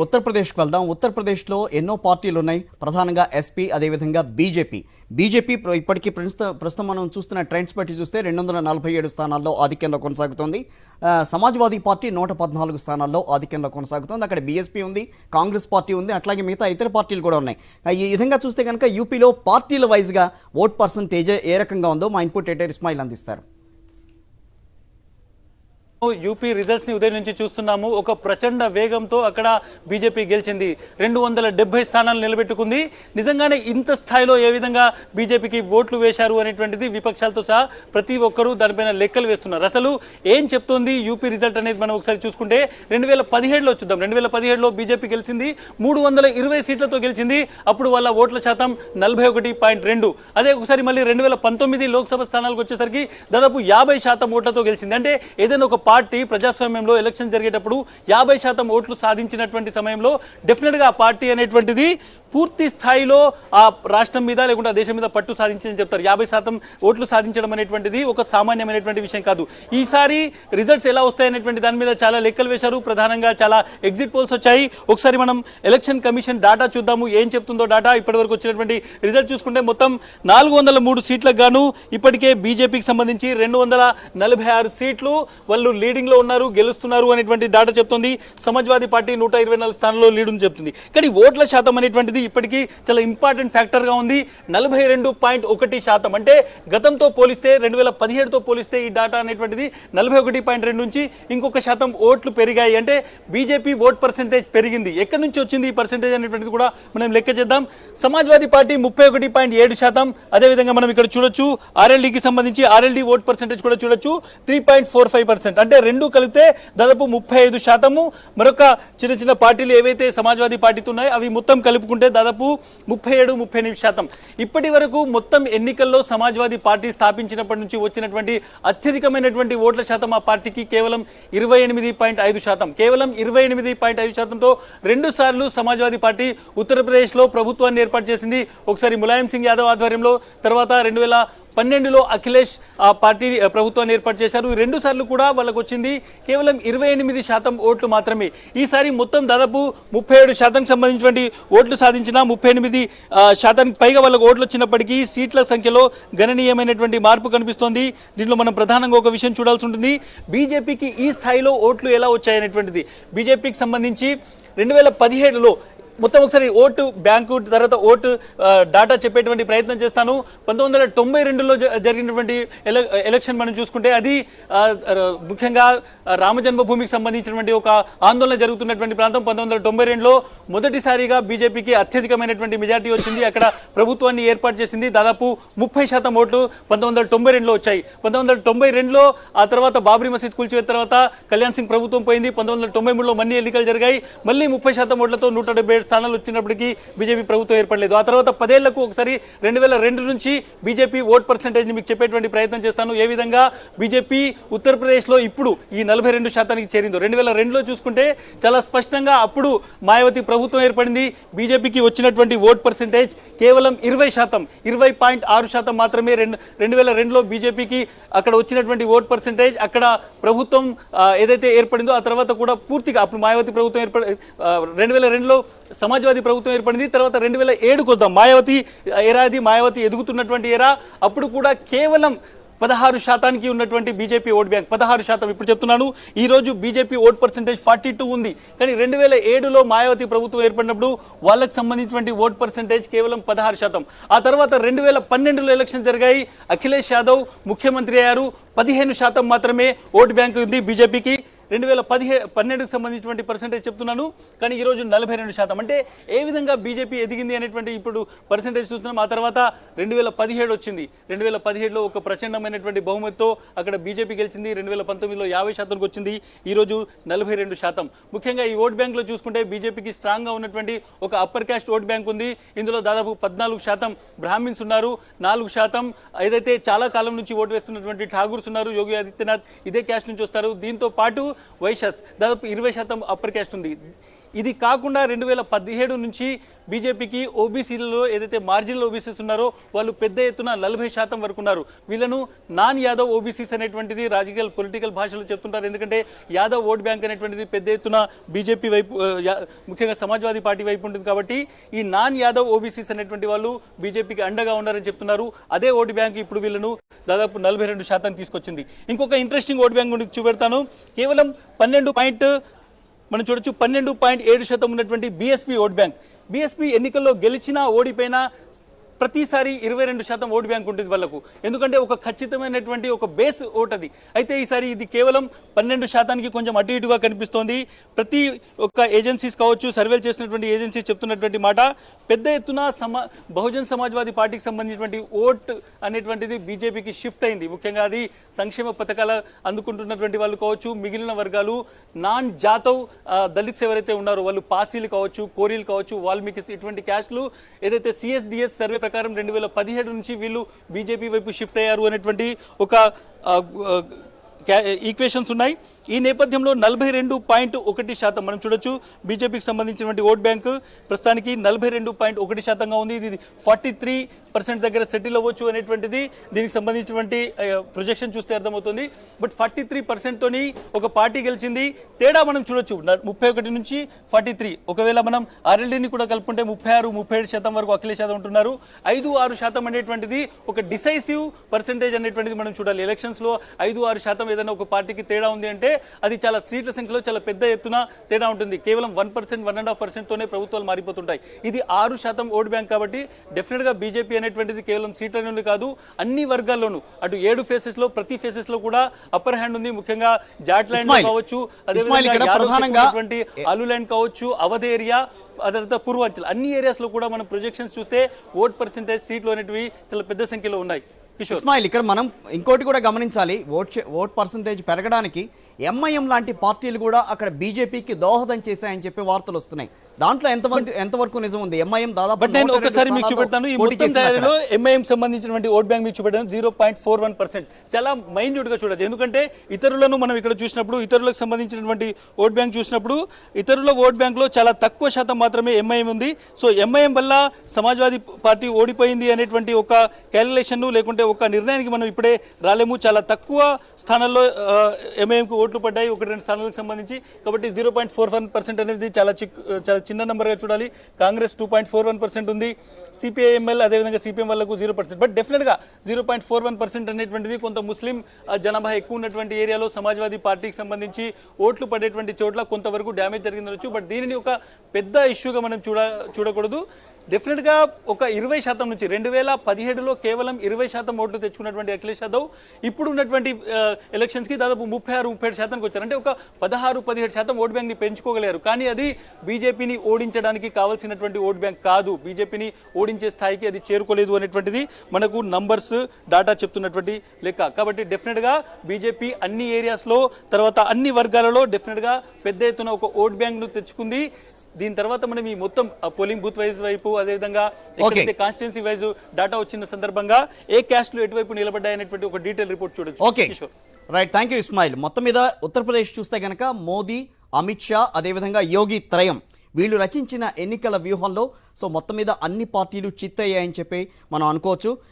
ఉత్తరప్రదేశ్కి వెళ్దాం. ఉత్తరప్రదేశ్లో ఎన్నో పార్టీలు ఉన్నాయి. ప్రధానంగా ఎస్పీ, అదేవిధంగా బీజేపీ ఇప్పటికీ ప్రస్తుతం మనం చూస్తున్న ట్రెండ్స్ బట్టి చూస్తే 247 స్థానాల్లో ఆధిక్యంలో కొనసాగుతోంది. సమాజ్వాదీ పార్టీ 114 స్థానాల్లో ఆధిక్యంలో కొనసాగుతోంది. అక్కడ బీఎస్పీ ఉంది, కాంగ్రెస్ పార్టీ ఉంది, అట్లాగే మిగతా ఇతర పార్టీలు కూడా ఉన్నాయి. ఈ విధంగా చూస్తే కనుక యూపీలో పార్టీల వైజ్గా ఓట్ పర్సంటేజ్ ఏ రకంగా ఉందో మా ఇన్పుట్ ఎడిటర్ ఇస్మాయిల్ అందిస్తారు. యూపీ రిజల్ట్స్ ని ఉదయం నుంచి చూస్తున్నాము. ఒక ప్రచండ వేగంతో అక్కడ బీజేపీ గెలిచింది. 270 స్థానాలు నిలబెట్టుకుంది. నిజంగానే ఇంత స్థాయిలో ఏ విధంగా బీజేపీకి ఓట్లు వేశారు అనేటువంటిది విపక్షాలతో సహా ప్రతి ఒక్కరూ దానిపైన లెక్కలు వేస్తున్నారు. అసలు ఏం చెప్తోంది యూపీ రిజల్ట్ అనేది మనం ఒకసారి చూసుకుంటే 2017లో చూద్దాం. 2017లో బీజేపీ గెలిచింది, 320 సీట్లతో గెలిచింది. అప్పుడు వాళ్ళ ఓట్ల శాతం 41.2. అదే ఒకసారి మళ్ళీ 2019 లోక్సభ స్థానాలకు వచ్చేసరికి దాదాపు 50% ఓట్లతో గెలిచింది. అంటే ఏదైనా ఒక పార్టీ ప్రజాస్వామ్యంలో ఎలక్షన్ జరిగేటప్పుడు 50% ఓట్లు సాధించినటువంటి సమయంలో డెఫినెట్గా ఆ పార్టీ అనేటువంటిది పూర్తి స్థాయిలో ఆ రాష్ట్రం మీద లేకుంటే దేశం మీద పట్టు సాధించిందని చెప్తారు. 50% ఓట్లు సాధించడం అనేటువంటిది ఒక సామాన్యమైనటువంటి విషయం కాదు. ఈసారి రిజల్ట్స్ ఎలా వస్తాయనేటువంటి దాని మీద చాలా లెక్కలు వేశారు. ప్రధానంగా చాలా ఎగ్జిట్ పోల్స్ వచ్చాయి. ఒకసారి మనం ఎలక్షన్ కమిషన్ డాటా చూద్దాము, ఏం చెప్తుందో డాటా. ఇప్పటివరకు వచ్చినటువంటి రిజల్ట్ చూసుకుంటే మొత్తం 403 సీట్లకు గాను ఇప్పటికే బీజేపీకి సంబంధించి 246 సీట్లు వాళ్ళు లీడింగ్ లో ఉన్నారు, గెలుస్తున్నారు అనేటువంటి డాటా చెప్తుంది. సమాజ్వాదీ పార్టీ 124 స్థానాల్లో లీడ్ ఉంది చెప్తుంది. కానీ ఓట్ల శాతం అనేటువంటిది ఇప్పటికీ చాలా ఇంపార్టెంట్ ఫ్యాక్టర్ గా ఉంది. 42.1%. అంటే గతంతో పోలిస్తే 2017తో పోలిస్తే ఈ డాటా అనేటువంటిది 41.2 నుంచి ఇంకొక శాతం ఓట్లు పెరిగాయి. అంటే బీజేపీ ఓట్ పర్సెంటేజ్ పెరిగింది. ఎక్కడి నుంచి వచ్చింది ఈ పర్సెంటేజ్ అనేటువంటిది కూడా మనం లెక్క చేద్దాం. సమాజ్వాదీ పార్టీ 31.7%. అదేవిధంగా మనం ఇక్కడ చూడొచ్చు ఆర్ఎల్డీకి సంబంధించి ఆర్ఎల్డీ ఓట్ పర్సెంటేజ్ కూడా చూడొచ్చు 3.45%. అంటే రెండు కలిపితే దాదాపు 35%. మరొక చిన్న చిన్న పార్టీలు ఏవైతే సమాజ్వాదీ పార్టీతో ఉన్నాయో అవి మొత్తం కలుపుకుంటే దాదాపు 37-38%. ఇప్పటి వరకు మొత్తం ఎన్నికల్లో సమాజ్వాదీ పార్టీ స్థాపించినప్పటి నుంచి వచ్చినటువంటి అత్యధికమైనటువంటి ఓట్ల శాతం ఆ పార్టీకి కేవలం 28.5%. కేవలం 28.5%తో 2 సార్లు సమాజ్వాదీ పార్టీ ఉత్తరప్రదేశ్లో ప్రభుత్వాన్ని ఏర్పాటు చేసింది. ఒకసారి ములాయం సింగ్ యాదవ్ ఆధ్వర్యంలో, తర్వాత 2012లో అఖిలేష్ ఆ పార్టీ ప్రభుత్వాన్ని ఏర్పాటు చేశారు. 2 సార్లు కూడా వాళ్ళకు వచ్చింది కేవలం 28% ఓట్లు మాత్రమే. ఈసారి మొత్తం దాదాపు 37% సంబంధించినటువంటి ఓట్లు సాధించిన 38% పైగా వాళ్ళకు ఓట్లు వచ్చినప్పటికీ సీట్ల సంఖ్యలో గణనీయమైనటువంటి మార్పు కనిపిస్తోంది. దీంట్లో మనం ప్రధానంగా ఒక విషయం చూడాల్సి ఉంటుంది. బీజేపీకి ఈ స్థాయిలో ఓట్లు ఎలా వచ్చాయనేటువంటిది. బీజేపీకి సంబంధించి 2017లో మొత్తం ఒకసారి ఓటు బ్యాంకు తర్వాత ఓటు డాటా చెప్పేటువంటి ప్రయత్నం చేస్తాను. 1992లో జరిగినటువంటి ఎలక్షన్ మనం చూసుకుంటే అది ముఖ్యంగా రామజన్మభూమికి సంబంధించినటువంటి ఒక ఆందోళన జరుగుతున్నటువంటి ప్రాంతం. 1992లో మొదటిసారిగా బీజేపీకి అత్యధికమైనటువంటి మెజార్టీ వచ్చింది. అక్కడ ప్రభుత్వాన్ని ఏర్పాటు చేసింది. దాదాపు 30% ఓట్లు 1992లో వచ్చాయి. 1992లో ఆ తర్వాత బాబ్రీ మసీద్ కూల్చివేత తర్వాత కళ్యాణ్ సింగ్ ప్రభుత్వం పోయింది. 1993లో మళ్ళీ ఎన్నికలు జరిగాయి. మళ్ళీ 30% ఓట్లతో 177 స్థానాలు వచ్చినప్పటికీ బీజేపీ ప్రభుత్వం ఏర్పడలేదు. ఆ తర్వాత 10 ఏళ్లకు ఒకసారి 2002 నుంచి బీజేపీ ఓట్ పర్సెంటేజ్ మీకు చెప్పేటువంటి ప్రయత్నం చేస్తాను. ఏ విధంగా బీజేపీ ఉత్తరప్రదేశ్లో ఇప్పుడు ఈ 42% చేరిందో. 2002లో చూసుకుంటే చాలా స్పష్టంగా అప్పుడు మాయావతి ప్రభుత్వం ఏర్పడింది. బీజేపీకి వచ్చినటువంటి ఓట్ పర్సెంటేజ్ కేవలం 20%, 20.6% మాత్రమే. 2002లో బీజేపీకి అక్కడ వచ్చినటువంటి ఓట్ పర్సెంటేజ్. అక్కడ ప్రభుత్వం ఏదైతే ఏర్పడిందో ఆ తర్వాత కూడా పూర్తిగా అప్పుడు మాయావతి ప్రభుత్వం 2002లో సమాజ్వాదీ ప్రభుత్వం ఏర్పడింది. తర్వాత 2007కు వద్దాం. మాయావతి ఎరా, అది మాయావతి ఎదుగుతున్నటువంటి ఎరా. అప్పుడు కూడా కేవలం 16% ఉన్నటువంటి బీజేపీ ఓట్ బ్యాంక్ 16%. ఇప్పుడు చెప్తున్నాను, ఈరోజు బీజేపీ ఓట్ పర్సెంటేజ్ 42 ఉంది. కానీ 2007లో మాయావతి ప్రభుత్వం ఏర్పడినప్పుడు వాళ్ళకి సంబంధించినటువంటి ఓట్ పర్సెంటేజ్ కేవలం 16%. ఆ తర్వాత 2012లో ఎలక్షన్ జరిగాయి. అఖిలేష్ యాదవ్ ముఖ్యమంత్రి అయ్యారు. 15% మాత్రమే ఓట్ బ్యాంక్ ఉంది బీజేపీకి. 2012కు సంబంధించినటువంటి పర్సెంటేజ్ చెప్తున్నాను. కానీ ఈరోజు 42%. అంటే ఏ విధంగా బీజేపీ ఎదిగింది అనేటువంటి ఇప్పుడు పర్సెంటేజ్ చూస్తున్నాం. ఆ తర్వాత 2017 వచ్చింది. 2017లో ఒక ప్రచండమైనటువంటి బహుమతితో అక్కడ బీజేపీ గెలిచింది. 2019లో 50%కు వచ్చింది. ఈరోజు 42%. ముఖ్యంగా ఈ ఓట్ బ్యాంక్లో చూసుకుంటే బీజేపీకి స్ట్రాంగ్గా ఉన్నటువంటి ఒక అప్పర్ క్యాస్ట్ ఓట్ బ్యాంక్ ఉంది. ఇందులో దాదాపు 14% బ్రాహ్మిన్స్ ఉన్నారు. 4% ఏదైతే చాలా కాలం నుంచి ఓటు వేస్తున్నటువంటి ఠాగూర్స్ ఉన్నారు. యోగి ఆదిత్యనాథ్ ఇదే క్యాస్ట్ నుంచి వస్తారు. దీంతో పాటు వైశ్యాస్ దాదాపు 20% అప్పర్ క్యాస్ట్ ఉంది. ఇది కాకుండా 2017 నుంచి బీజేపీకి ఓబీసీలలో ఏదైతే మార్జినల్ ఓబీసీస్ ఉన్నారో వాళ్ళు పెద్ద ఎత్తున 40% వరకు ఉన్నారు. వీళ్ళను నాన్ యాదవ్ ఓబీసీస్ అనేటువంటిది రాజకీయ పొలిటికల్ భాషలో చెప్తుంటారు. ఎందుకంటే యాదవ్ ఓట్ బ్యాంక్ అనేటువంటిది పెద్ద ఎత్తున బీజేపీ వైపు ముఖ్యంగా సమాజ్వాదీ పార్టీ వైపు ఉంటుంది. కాబట్టి ఈ నాన్ యాదవ్ ఓబీసీస్ అనేటువంటి వాళ్ళు బీజేపీకి అండగా ఉన్నారని చెప్తున్నారు. అదే ఓటు బ్యాంక్ ఇప్పుడు వీళ్ళను దాదాపు 42% తీసుకొచ్చింది. ఇంకొక ఇంట్రెస్టింగ్ ఓటు బ్యాంక్ గురించి చూపెడతాను. కేవలం 12.7% ఉన్నటువంటి బీఎస్పీ ఓట్ బ్యాంక్. బీఎస్పీ ఎన్నికల్లో గెలిచినా ఓడిపోయినా ప్రతిసారి 22% ఓటు బ్యాంక్ ఉంటుంది వాళ్ళకు. ఎందుకంటే ఒక ఖచ్చితమైనటువంటి ఒక బేస్ ఓట్ అది. అయితే ఈసారి ఇది కేవలం 12% కొంచెం అటు ఇటుగా కనిపిస్తోంది. ప్రతి ఒక్క ఏజెన్సీస్ కావచ్చు, సర్వేలు చేసినటువంటి ఏజెన్సీస్ చెప్తున్నటువంటి మాట, పెద్ద ఎత్తున బహుజన్ సమాజ్వాదీ పార్టీకి సంబంధించినటువంటి ఓట్ అనేటువంటిది బీజేపీకి షిఫ్ట్ అయింది. ముఖ్యంగా అది సంక్షేమ పథకాలు అందుకుంటున్నటువంటి వాళ్ళు కావచ్చు, మిగిలిన వర్గాలు నాన్ జాతవ్ దళిత్స్ ఎవరైతే ఉన్నారో వాళ్ళు పాసీలు కావచ్చు, కోరీలు కావచ్చు, వాల్మీకి ఇటువంటి క్యాస్ట్లు ఏదైతే సిఎస్డిఎస్ సర్వే ప్రకారం 2017 నుంచి వీళ్ళు బీజేపీ వైపు షిఫ్ట్ అయ్యారు అనేటువంటి ఒక ఈక్వేషన్స్ ఉన్నాయి. ఈ నేపథ్యంలో 42.1% మనం చూడొచ్చు బీజేపీకి సంబంధించినటువంటి ఓట్ బ్యాంక్ ప్రస్తుతానికి 42.1%గా ఉంది. ఇది 43% దగ్గర సెటిల్ అవ్వచ్చు అనేటువంటిది దీనికి సంబంధించినటువంటి ప్రొజెక్షన్ చూస్తే అర్థమవుతుంది. బట్ 43%తోని ఒక పార్టీ గెలిచింది. తేడా మనం చూడొచ్చు 31 నుంచి 43. ఒకవేళ మనం ఆర్ఎల్డీని కూడా కలుపుకుంటే 36-37% వరకు అఖిలేష్ యాదవ్ ఉంటున్నారు. 5-6% అనేటువంటిది ఒక డిసైసివ్ పర్సెంటేజ్ అనేటువంటిది మనం చూడాలి. ఎలక్షన్స్లో 5-6% ఏదైనా ఒక పార్టీకి తేడా ఉంది అంటే అది చాలా సీట్ల సంఖ్యలో చాలా పెద్ద ఎత్తున తేడా ఉంటుంది. కేవలం 1%, 1.5%తోనే ప్రభుత్వాలు మారిపోతుంటాయి. ఇది 6% ఓట్ బ్యాంక్. కాబట్టి డెఫినెట్గా బీజేపీ అనేటువంటిది కేవలం సీట్లలోనే కాదు అన్ని వర్గాల్లోనూ అటు 7 ఫేసెస్లో ప్రతి ఫేసెస్లో కూడా అప్పర్ హ్యాండ్ ఉంది. ముఖ్యంగా జాట్ ల్యాండ్ కావచ్చు, అదేవిధంగా ఆలు ల్యాండ్ కావచ్చు, అవధ్ ఏరియా, ఆ తర్వాత పూర్వాంచల్ అన్ని ఏరియాస్లో కూడా మనం ప్రొజెక్షన్స్ చూస్తే ఓట్ పర్సెంటేజ్ సీట్లు అనేటివి చాలా పెద్ద సంఖ్యలో ఉన్నాయి. ఇస్మాయిల్, ఇక్కడ మనం ఇంకోటి కూడా గమనించాలి. ఓట్ పర్సంటేజ్ పెరగడానికి ఎంఐఎం లాంటి పార్టీలు కూడా అక్కడ బీజేపీకి దోహదం చేశాయని చెప్పి వార్తలు వస్తున్నాయి. దాంట్లో ఎంతవరకు నిజం ఉంది? ఎంఐఎం దాదాపు నేను ఒకసారి మీకు చూపెడతాను. ఈ మొత్తం తయారీలో ఎంఐఎం సంబంధించిన ఓట్ బ్యాంక్ మీకు చూపెడతాను 0.41%. చాలా మైన్యూట్ గా చూడదు. ఎందుకంటే ఇతరులను మనం ఇక్కడ చూసినప్పుడు ఇతరులకు సంబంధించినటువంటి ఓట్ బ్యాంక్ చూసినప్పుడు ఇతరుల ఓట్ బ్యాంక్ లో చాలా తక్కువ శాతం మాత్రమే ఎంఐఎం ఉంది. సో ఎంఐఎం వల్ల సమాజ్వాదీ పార్టీ ఓడిపోయింది అనేటువంటి ఒక క్యాలిక్యులేషన్ లేకుంటే ఒక నిర్ణయానికి మనం ఇప్పుడే రాలేము. చాలా తక్కువ స్థానాల్లో ఎంఐఎంకు ఓట్లు పడ్డాయి 1-2 స్థానాలకు సంబంధించి. కాబట్టి 0.41% అనేది చాలా చిన్న నెంబర్గా చూడాలి. కాంగ్రెస్ 2.41% ఉంది. సిపిఐఎంఎల్ అదేవిధంగా సిపిఎం వాళ్ళకు 0%. బట్ డెఫినెట్గా 0.41% అనేటువంటిది కొంత ముస్లిం జనాభా ఎక్కువ ఉన్నటువంటి ఏరియాలో సమాజ్వాదీ పార్టీకి సంబంధించి ఓట్లు పడేటువంటి చోట్ల కొంతవరకు డ్యామేజ్ జరిగిందనొచ్చు. బట్ దీనిని ఒక పెద్ద ఇష్యూగా మనం చూడకూడదు. డెఫినెట్గా ఒక 20% నుంచి 2017లో కేవలం 20% ఓట్లు తెచ్చుకున్నటువంటి అఖిలేష్ యాదవ్ ఇప్పుడు ఉన్నటువంటి ఎలక్షన్స్కి దాదాపు 36-37% వచ్చారు. అంటే ఒక 16-17% ఓట్ బ్యాంక్ని పెంచుకోగలిగారు. కానీ అది బీజేపీని ఓడించడానికి కావాల్సినటువంటి ఓట్ బ్యాంక్ కాదు. బీజేపీని ఓడించే స్థాయికి అది చేరుకోలేదు అనేటువంటిది మనకు నంబర్స్ డాటా చెప్తున్నటువంటి లెక్క. కాబట్టి డెఫినెట్గా బీజేపీ అన్ని ఏరియాస్లో తర్వాత అన్ని వర్గాలలో డెఫినెట్గా పెద్ద ఎత్తున ఒక ఓట్ బ్యాంక్ను తెచ్చుకుంది. దీని తర్వాత మనం ఈ మొత్తం పోలింగ్ బూత్ వైజ్ వైపు అదేవిధంగా ఎక్కడైతే కాన్స్టిట్యున్సీ వైజ్ డాటా వచ్చిన సందర్భంగా ఏ క్యాస్ట్లు ఎటువైపు నిలబడ్డాయనేటువంటి ఒక డీటెయిల్ రిపోర్ట్ చూడొచ్చు. Okay, right, thank you Ismail. మొత్తం మీద ఉత్తరప్రదేశ్ చూస్తే కనుక మోదీ, అమిత్ షా అదేవిధంగా యోగి త్రయం వీళ్ళు రచించిన ఎన్నికల వ్యూహంలో సో మొత్తం మీద అన్ని పార్టీలు చిత్తయ్యాయని చెప్పి మనం అనుకోవచ్చు.